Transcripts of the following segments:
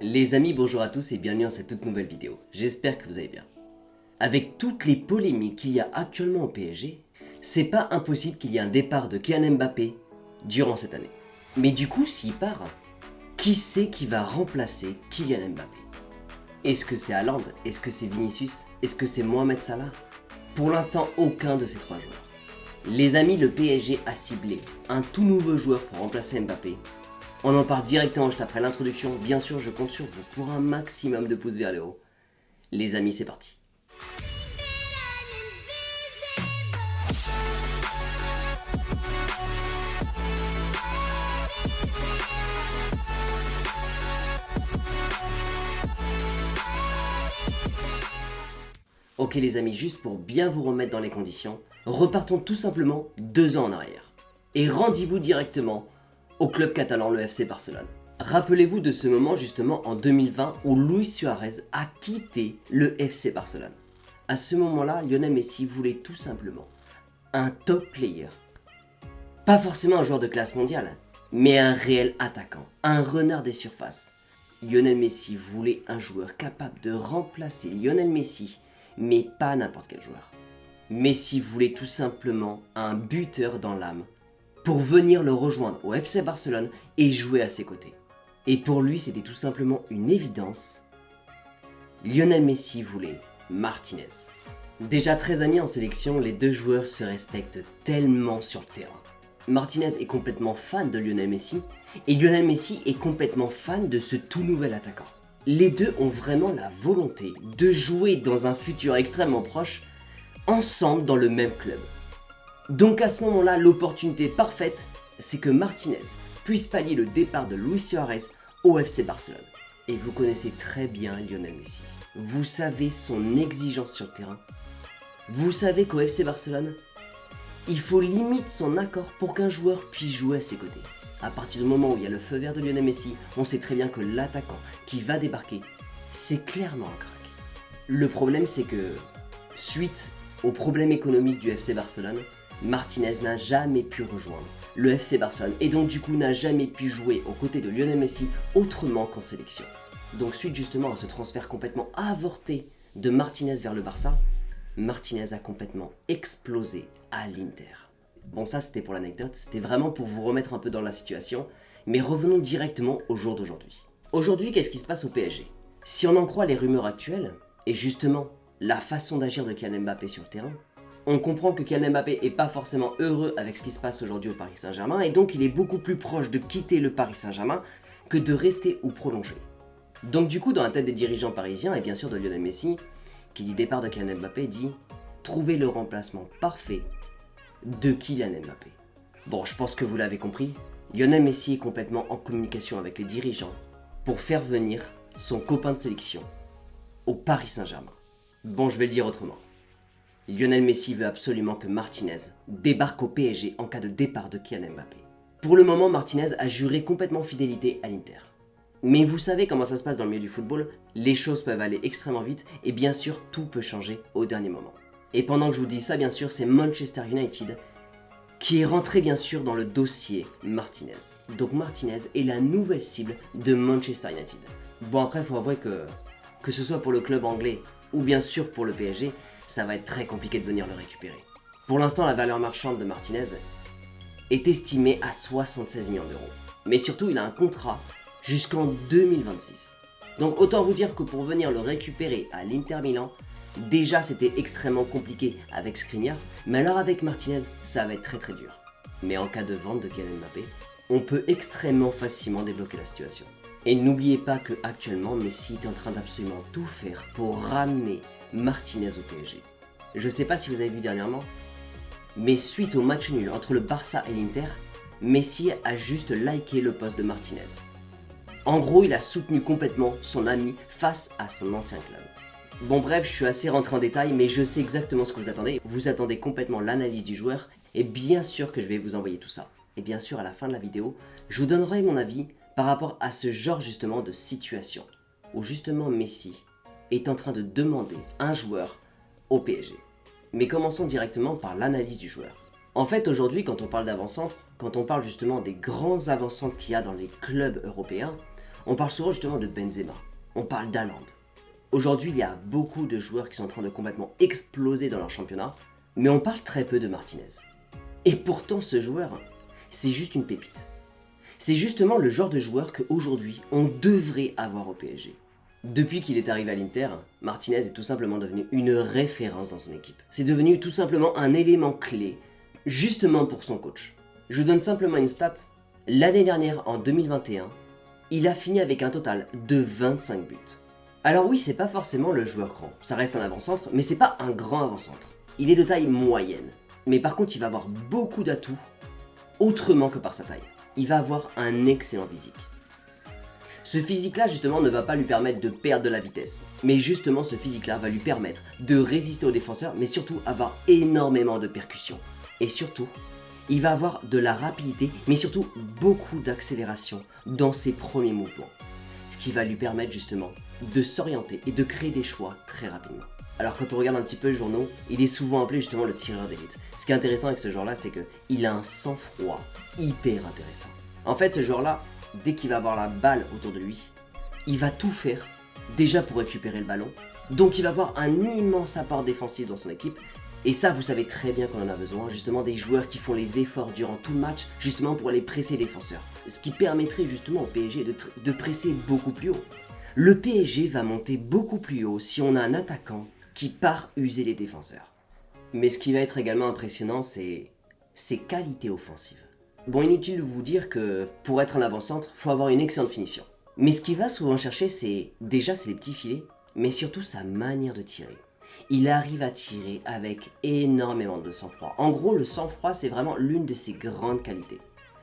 Les amis, bonjour à tous et bienvenue dans cette toute nouvelle vidéo. J'espère que vous allez bien. Avec toutes les polémiques qu'il y a actuellement au PSG, c'est pas impossible qu'il y ait un départ de Kylian Mbappé durant cette année. Mais du coup, s'il part, qui c'est qui va remplacer Kylian Mbappé? Est-ce que c'est Haaland? Est-ce que c'est Vinicius? Est-ce que c'est Mohamed Salah? Pour l'instant, aucun de ces trois joueurs. Les amis, le PSG a ciblé un tout nouveau joueur pour remplacer Mbappé. On en parle directement juste après l'introduction. Bien sûr, je compte sur vous pour un maximum de pouces vers le haut. Les amis, c'est parti. Ok les amis, juste pour bien vous remettre dans les conditions, repartons tout simplement 2 ans en arrière. Et rendez-vous directement au club catalan, le FC Barcelone. Rappelez-vous de ce moment justement en 2020 où Luis Suarez a quitté le FC Barcelone. À ce moment-là, Lionel Messi voulait tout simplement un top player. Pas forcément un joueur de classe mondiale, mais un réel attaquant, un renard des surfaces. Lionel Messi voulait un joueur capable de remplacer Lionel Messi, mais pas n'importe quel joueur. Messi voulait tout simplement un buteur dans l'âme pour venir le rejoindre au FC Barcelone et jouer à ses côtés. Et pour lui, c'était tout simplement une évidence. Lionel Messi voulait Martinez. Déjà 13 années en sélection, les deux joueurs se respectent tellement sur le terrain. Martinez est complètement fan de Lionel Messi et Lionel Messi est complètement fan de ce tout nouvel attaquant. Les deux ont vraiment la volonté de jouer dans un futur extrêmement proche ensemble dans le même club. Donc à ce moment-là, l'opportunité parfaite, c'est que Martinez puisse pallier le départ de Luis Suarez au FC Barcelone. Et vous connaissez très bien Lionel Messi. Vous savez son exigence sur le terrain. Vous savez qu'au FC Barcelone, il faut limite son accord pour qu'un joueur puisse jouer à ses côtés. À partir du moment où il y a le feu vert de Lionel Messi, on sait très bien que l'attaquant qui va débarquer, c'est clairement un crack. Le problème, c'est que, suite aux problèmes économiques du FC Barcelone, Martinez n'a jamais pu rejoindre le FC Barcelone et donc du coup n'a jamais pu jouer aux côtés de Lionel Messi autrement qu'en sélection. Donc suite justement à ce transfert complètement avorté de Martinez vers le Barça, Martinez a complètement explosé à l'Inter. Bon ça c'était pour l'anecdote, c'était vraiment pour vous remettre un peu dans la situation, mais revenons directement au jour d'aujourd'hui. Aujourd'hui, qu'est-ce qui se passe au PSG? Si on en croit les rumeurs actuelles, et justement la façon d'agir de Kylian Mbappé sur le terrain, on comprend que Kylian Mbappé n'est pas forcément heureux avec ce qui se passe aujourd'hui au Paris Saint-Germain, et donc il est beaucoup plus proche de quitter le Paris Saint-Germain que de rester ou prolonger. Donc du coup, dans la tête des dirigeants parisiens, et bien sûr de Lionel Messi, qui dit départ de Kylian Mbappé, dit trouver le remplacement parfait de Kylian Mbappé. Bon, je pense que vous l'avez compris, Lionel Messi est complètement en communication avec les dirigeants pour faire venir son copain de sélection au Paris Saint-Germain. Bon, je vais le dire autrement. Lionel Messi veut absolument que Martinez débarque au PSG en cas de départ de Kylian Mbappé. Pour le moment, Martinez a juré complètement fidélité à l'Inter. Mais vous savez comment ça se passe dans le milieu du football, les choses peuvent aller extrêmement vite et bien sûr tout peut changer au dernier moment. Et pendant que je vous dis ça, bien sûr, c'est Manchester United qui est rentré bien sûr dans le dossier Martinez. Donc Martinez est la nouvelle cible de Manchester United. Bon après, il faut avouer que ce soit pour le club anglais ou bien sûr pour le PSG, ça va être très compliqué de venir le récupérer. Pour l'instant, la valeur marchande de Martinez est estimée à 76 millions d'euros. Mais surtout, il a un contrat jusqu'en 2026. Donc autant vous dire que pour venir le récupérer à l'Inter Milan, déjà c'était extrêmement compliqué avec Skriniar, mais alors avec Martinez, ça va être très dur. Mais en cas de vente de Kylian Mbappé, on peut extrêmement facilement débloquer la situation. Et n'oubliez pas que actuellement Messi est en train d'absolument tout faire pour ramener Martinez au PSG. Je sais pas si vous avez vu dernièrement, mais suite au match nul entre le Barça et l'Inter, Messi a juste liké le post de Martinez. En gros, il a soutenu complètement son ami face à son ancien club. Bon bref, je suis assez rentré en détail, mais je sais exactement ce que vous attendez. Vous attendez complètement l'analyse du joueur, et bien sûr que je vais vous envoyer tout ça. Et bien sûr, à la fin de la vidéo, je vous donnerai mon avis par rapport à ce genre justement de situation, où justement Messi est en train de demander un joueur au PSG. Mais commençons directement par l'analyse du joueur. En fait, aujourd'hui, quand on parle d'avant-centre, quand on parle justement des grands avant-centres qu'il y a dans les clubs européens, On parle souvent justement de Benzema, on parle d'Haaland. Aujourd'hui, il y a beaucoup de joueurs qui sont en train de complètement exploser dans leur championnat, mais on parle très peu de Martinez. Et pourtant, ce joueur, c'est juste une pépite. C'est justement le genre de joueur qu'aujourd'hui, on devrait avoir au PSG. Depuis qu'il est arrivé à l'Inter, Martinez est tout simplement devenu une référence dans son équipe. C'est devenu tout simplement un élément clé, justement pour son coach. Je vous donne simplement une stat. L'année dernière, en 2021, il a fini avec un total de 25 buts. Alors oui, c'est pas forcément le joueur grand, ça reste un avant-centre, mais c'est pas un grand avant-centre. Il est de taille moyenne, mais par contre il va avoir beaucoup d'atouts, autrement que par sa taille. Il va avoir un excellent physique. Ce physique-là, justement, ne va pas lui permettre de perdre de la vitesse, mais justement ce physique-là va lui permettre de résister aux défenseurs, mais surtout avoir énormément de percussions. Et surtout, il va avoir de la rapidité, mais surtout beaucoup d'accélération dans ses premiers mouvements. Ce qui va lui permettre justement de s'orienter et de créer des choix très rapidement. Alors quand on regarde un petit peu les journaux, il est souvent appelé justement le tireur d'élite. Ce qui est intéressant avec ce joueur-là, c'est qu'il a un sang-froid hyper intéressant. En fait, ce joueur-là, dès qu'il va avoir la balle autour de lui, il va tout faire déjà pour récupérer le ballon. Donc il va avoir un immense apport défensif dans son équipe. Et ça, vous savez très bien qu'on en a besoin, justement des joueurs qui font les efforts durant tout le match, justement pour aller presser les défenseurs. Ce qui permettrait justement au PSG de presser beaucoup plus haut. Le PSG va monter beaucoup plus haut si on a un attaquant qui part user les défenseurs. Mais ce qui va être également impressionnant, c'est ses qualités offensives. Bon, inutile de vous dire que pour être un avant-centre, il faut avoir une excellente finition. Mais ce qu'il va souvent chercher, c'est les petits filets, mais surtout sa manière de tirer. Il arrive à tirer avec énormément de sang-froid. En gros, le sang-froid, c'est vraiment l'une de ses grandes qualités.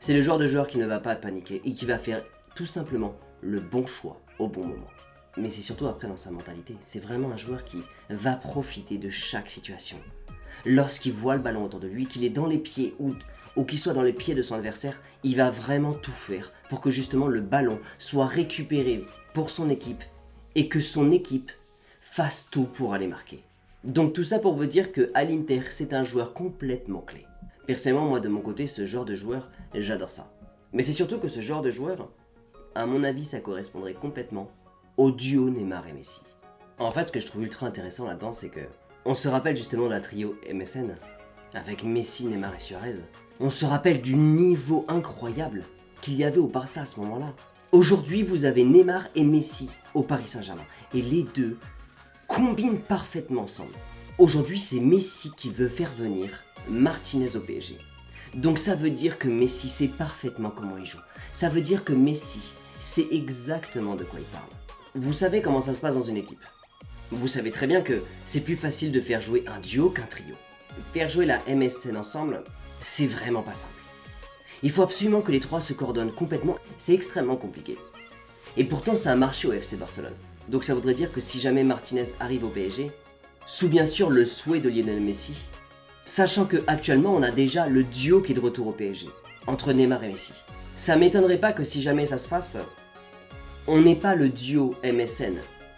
C'est le genre de joueur qui ne va pas paniquer et qui va faire tout simplement le bon choix au bon moment. Mais c'est surtout après dans sa mentalité. C'est vraiment un joueur qui va profiter de chaque situation. Lorsqu'il voit le ballon autour de lui, qu'il est dans les pieds ou qu'il soit dans les pieds de son adversaire, il va vraiment tout faire pour que justement le ballon soit récupéré pour son équipe et que son équipe fasse tout pour aller marquer. Donc tout ça pour vous dire qu'à l'Inter, c'est un joueur complètement clé. Personnellement, moi de mon côté, ce genre de joueur, j'adore ça. Mais c'est surtout que ce genre de joueur, à mon avis, ça correspondrait complètement au duo Neymar et Messi. En fait, ce que je trouve ultra intéressant là-dedans, c'est que on se rappelle justement de la trio MSN, avec Messi, Neymar et Suarez. On se rappelle du niveau incroyable qu'il y avait au Barça à ce moment-là. Aujourd'hui, vous avez Neymar et Messi au Paris Saint-Germain. Et les deux combinent parfaitement ensemble. Aujourd'hui, c'est Messi qui veut faire venir Martinez au PSG. Donc ça veut dire que Messi sait parfaitement comment il joue. Ça veut dire que Messi sait exactement de quoi il parle. Vous savez comment ça se passe dans une équipe. Vous savez très bien que c'est plus facile de faire jouer un duo qu'un trio. Faire jouer la MSN ensemble, c'est vraiment pas simple. Il faut absolument que les trois se coordonnent complètement, c'est extrêmement compliqué. Et pourtant ça a marché au FC Barcelone. Donc ça voudrait dire que si jamais Martinez arrive au PSG, sous bien sûr le souhait de Lionel Messi, sachant que actuellement on a déjà le duo qui est de retour au PSG, entre Neymar et Messi. Ça m'étonnerait pas que si jamais ça se fasse, on n'est pas le duo MSN,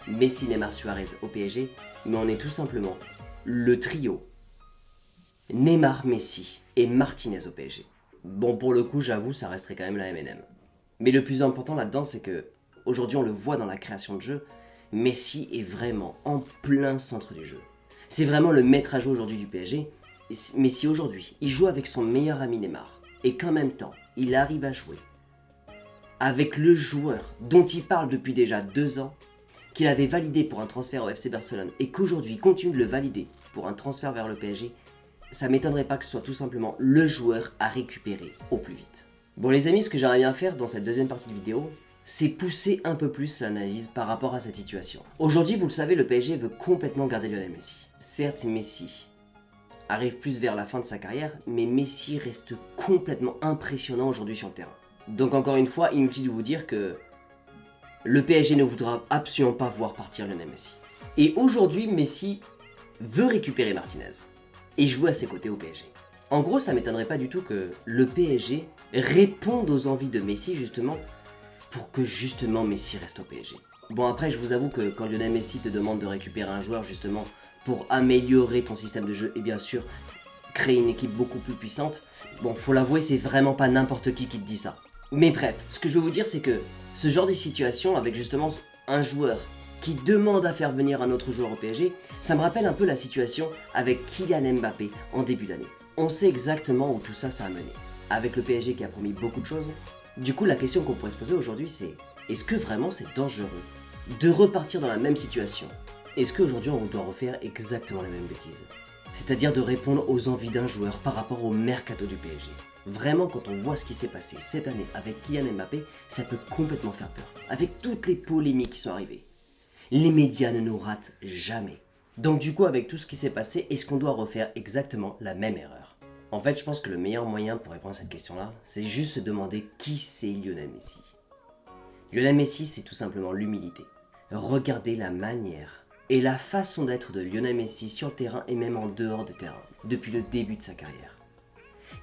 Messi, Neymar, Suarez au PSG, mais on est tout simplement le trio Neymar, Messi et Martinez au PSG. Bon, pour le coup, j'avoue, ça resterait quand même la M&M. Mais le plus important là-dedans, c'est que aujourd'hui, on le voit dans la création de jeu, Messi est vraiment en plein centre du jeu. C'est vraiment le maître à jouer aujourd'hui du PSG. Messi aujourd'hui, il joue avec son meilleur ami Neymar, et qu'en même temps, il arrive à jouer avec le joueur dont il parle depuis déjà 2 ans, qu'il avait validé pour un transfert au FC Barcelone, et qu'aujourd'hui il continue de le valider pour un transfert vers le PSG, ça m'étonnerait pas que ce soit tout simplement le joueur à récupérer au plus vite. Bon les amis, ce que j'aimerais bien faire dans cette deuxième partie de vidéo, c'est pousser un peu plus l'analyse par rapport à cette situation. Aujourd'hui, vous le savez, le PSG veut complètement garder Lionel Messi. Certes, Messi arrive plus vers la fin de sa carrière, mais Messi reste complètement impressionnant aujourd'hui sur le terrain. Donc encore une fois, inutile de vous dire que le PSG ne voudra absolument pas voir partir Lionel Messi. Et aujourd'hui, Messi veut récupérer Martinez et jouer à ses côtés au PSG. En gros, ça m'étonnerait pas du tout que le PSG réponde aux envies de Messi justement pour que justement Messi reste au PSG. Bon après, je vous avoue que quand Lionel Messi te demande de récupérer un joueur justement pour améliorer ton système de jeu et bien sûr créer une équipe beaucoup plus puissante, bon faut l'avouer, c'est vraiment pas n'importe qui te dit ça. Mais bref, ce que je veux vous dire c'est que Ce genre de situation avec justement un joueur qui demande à faire venir un autre joueur au PSG, ça me rappelle un peu la situation avec Kylian Mbappé en début d'année. On sait exactement où tout ça a mené. Avec le PSG qui a promis beaucoup de choses, du coup la question qu'on pourrait se poser aujourd'hui c'est, est-ce que vraiment c'est dangereux de repartir dans la même situation? Est-ce qu'aujourd'hui on doit refaire exactement les mêmes bêtises? C'est-à-dire de répondre aux envies d'un joueur par rapport au mercato du PSG. Vraiment, quand on voit ce qui s'est passé cette année avec Kylian Mbappé, ça peut complètement faire peur. Avec toutes les polémiques qui sont arrivées. Les médias ne nous ratent jamais. Donc du coup, avec tout ce qui s'est passé, est-ce qu'on doit refaire exactement la même erreur? En fait, je pense que le meilleur moyen pour répondre à cette question-là, c'est juste se demander qui c'est Lionel Messi. Lionel Messi, c'est tout simplement l'humilité. Regardez la manière et la façon d'être de Lionel Messi sur le terrain et même en dehors de terrain, depuis le début de sa carrière.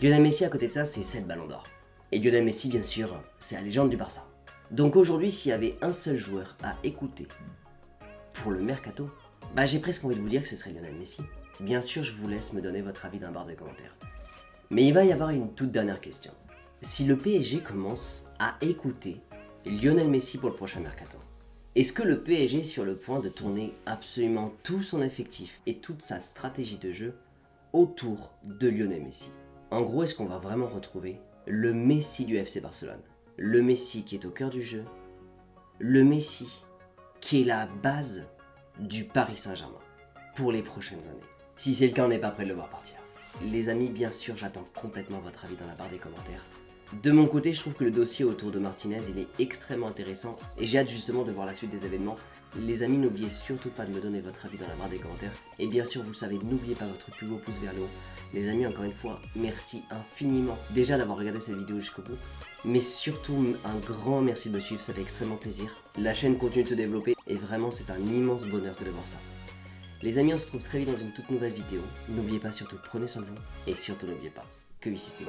Lionel Messi, à côté de ça, c'est 7 ballons d'or. Et Lionel Messi, bien sûr, c'est la légende du Barça. Donc aujourd'hui, s'il y avait un seul joueur à écouter pour le mercato, j'ai presque envie de vous dire que ce serait Lionel Messi. Bien sûr, je vous laisse me donner votre avis dans la barre de commentaires. Mais il va y avoir une toute dernière question. Si le PSG commence à écouter Lionel Messi pour le prochain mercato, est-ce que le PSG est sur le point de tourner absolument tout son effectif et toute sa stratégie de jeu autour de Lionel Messi? En gros, est-ce qu'on va vraiment retrouver le Messi du FC Barcelone? Le Messi qui est au cœur du jeu, le Messi qui est la base du Paris Saint-Germain pour les prochaines années. Si c'est le cas, on n'est pas prêt de le voir partir. Les amis, bien sûr, j'attends complètement votre avis dans la barre des commentaires. De mon côté, je trouve que le dossier autour de Martinez, il est extrêmement intéressant et j'ai hâte justement de voir la suite des événements. Les amis, n'oubliez surtout pas de me donner votre avis dans la barre des commentaires. Et bien sûr, vous le savez, n'oubliez pas votre plus beau pouce vers le haut. Les amis, encore une fois, merci infiniment déjà d'avoir regardé cette vidéo jusqu'au bout. Mais surtout, un grand merci de me suivre, ça fait extrêmement plaisir. La chaîne continue de se développer et vraiment, c'est un immense bonheur que de voir ça. Les amis, on se retrouve très vite dans une toute nouvelle vidéo. N'oubliez pas surtout, prenez soin de vous. Et surtout, n'oubliez pas que ici c'est...